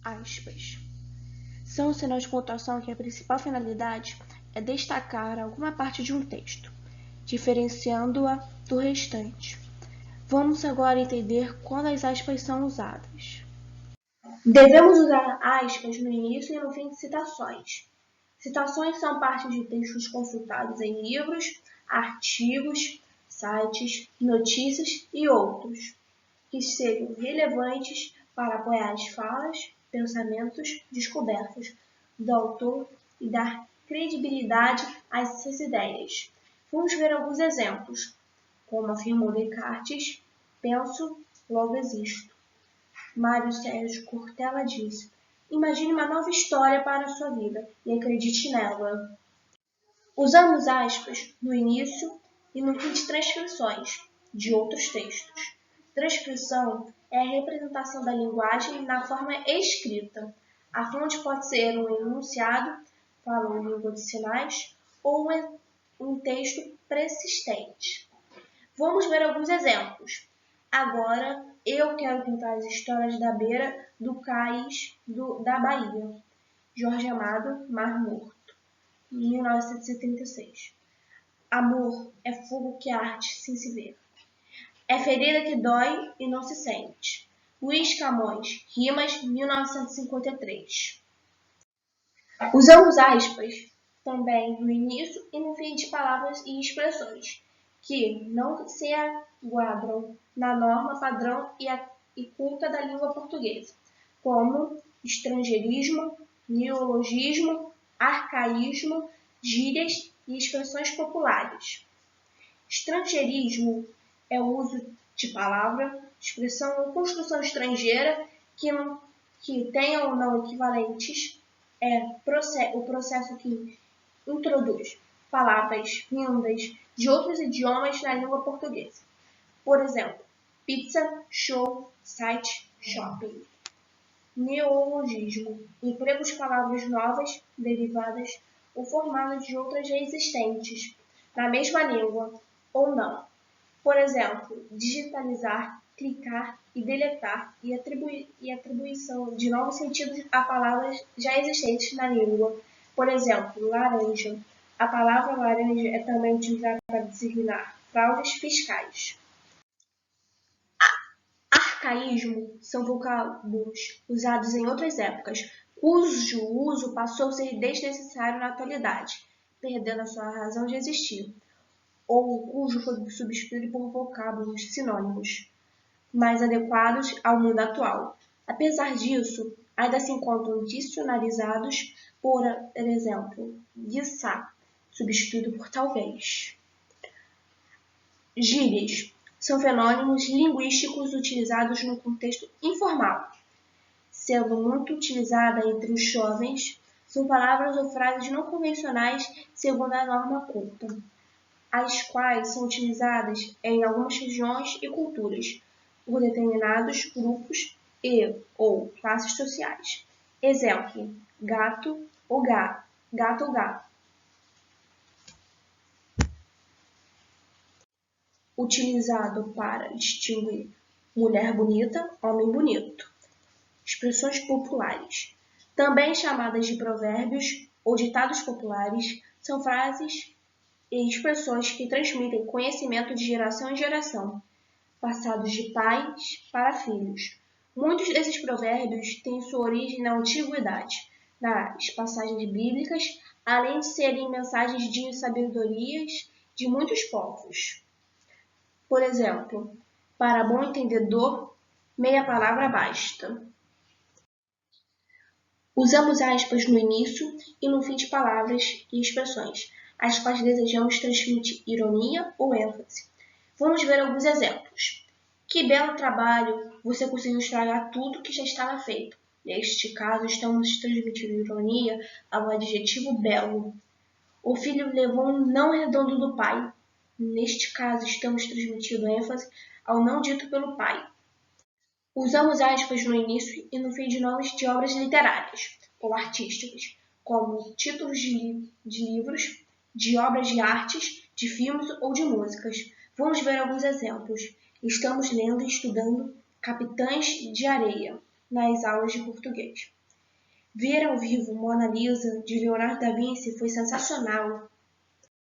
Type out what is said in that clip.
aspas. São sinais de pontuação que a principal finalidade é destacar alguma parte de um texto, diferenciando-a do restante. Vamos agora entender quando as aspas são usadas. Devemos usar aspas no início e no fim de citações. Citações são parte de textos consultados em livros, artigos, sites, notícias e outros, que sejam relevantes para apoiar as falas, pensamentos, descobertas do autor e dar credibilidade a essas ideias. Vamos ver alguns exemplos, como afirmou Descartes: penso, logo existo. Mário Sérgio Cortella disse: imagine uma nova história para a sua vida e acredite nela. Usamos aspas no início e no fim de transcrições de outros textos. Transcrição é a representação da linguagem na forma escrita. A fonte pode ser um enunciado, falando em língua de sinais, ou um texto persistente. Vamos ver alguns exemplos. Agora, eu quero pintar as histórias da beira do cais da Bahia. Jorge Amado, Mar Morto, 1976. Amor é fogo que arde sem se ver. É ferida que dói e não se sente. Luís Camões, Rimas, 1953. Usamos aspas também no início e no fim de palavras e expressões que não se enquadram na norma padrão e culta da língua portuguesa, como estrangeirismo, neologismo, arcaísmo, gírias e expressões populares. Estrangeirismo é o uso de palavra, expressão ou construção estrangeira que tenham ou não equivalentes. É o processo que introduz palavras vindas de outros idiomas na língua portuguesa. Por exemplo, pizza, show, site, shopping. Neologismo: emprego de palavras novas, derivadas ou formadas de outras já existentes, na mesma língua, ou não. Por exemplo, digitalizar, clicar e deletar e atribuição de novos sentidos a palavras já existentes na língua. Por exemplo, laranja. A palavra laranja é também utilizada para designar fraudes fiscais. Arcaísmo são vocábulos usados em outras épocas, cujo uso passou a ser desnecessário na atualidade, perdendo a sua razão de existir, ou cujo foi substituído por vocábulos sinônimos, mais adequados ao mundo atual. Apesar disso, ainda se encontram dicionarizados, por exemplo, quiçá, substituído por talvez. Gírias são fenômenos linguísticos utilizados no contexto informal. Sendo muito utilizada entre os jovens, são palavras ou frases não convencionais segundo a norma culta, as quais são utilizadas em algumas regiões e culturas, por determinados grupos ou classes sociais. Exemplo: gato ou gato, gato ou gato. Utilizado para distinguir mulher bonita, homem bonito. Expressões populares, também chamadas de provérbios ou ditados populares, são frases e expressões que transmitem conhecimento de geração em geração, passados de pais para filhos. Muitos desses provérbios têm sua origem na antiguidade, nas passagens bíblicas, além de serem mensagens de sabedorias de muitos povos. Por exemplo, para bom entendedor, meia palavra basta. Usamos aspas no início e no fim de palavras e expressões, as quais desejamos transmitir ironia ou ênfase. Vamos ver alguns exemplos. Que belo trabalho! Você conseguiu estragar tudo que já estava feito. Neste caso, estamos transmitindo ironia ao adjetivo belo. O filho levou um não redondo do pai. Neste caso, estamos transmitindo ênfase ao não dito pelo pai. Usamos aspas no início e no fim de nomes de obras literárias ou artísticas, como títulos de livros, de obras de artes, de filmes ou de músicas. Vamos ver alguns exemplos. Estamos lendo e estudando Capitães de Areia nas aulas de português. Ver ao vivo Mona Lisa de Leonardo da Vinci foi sensacional.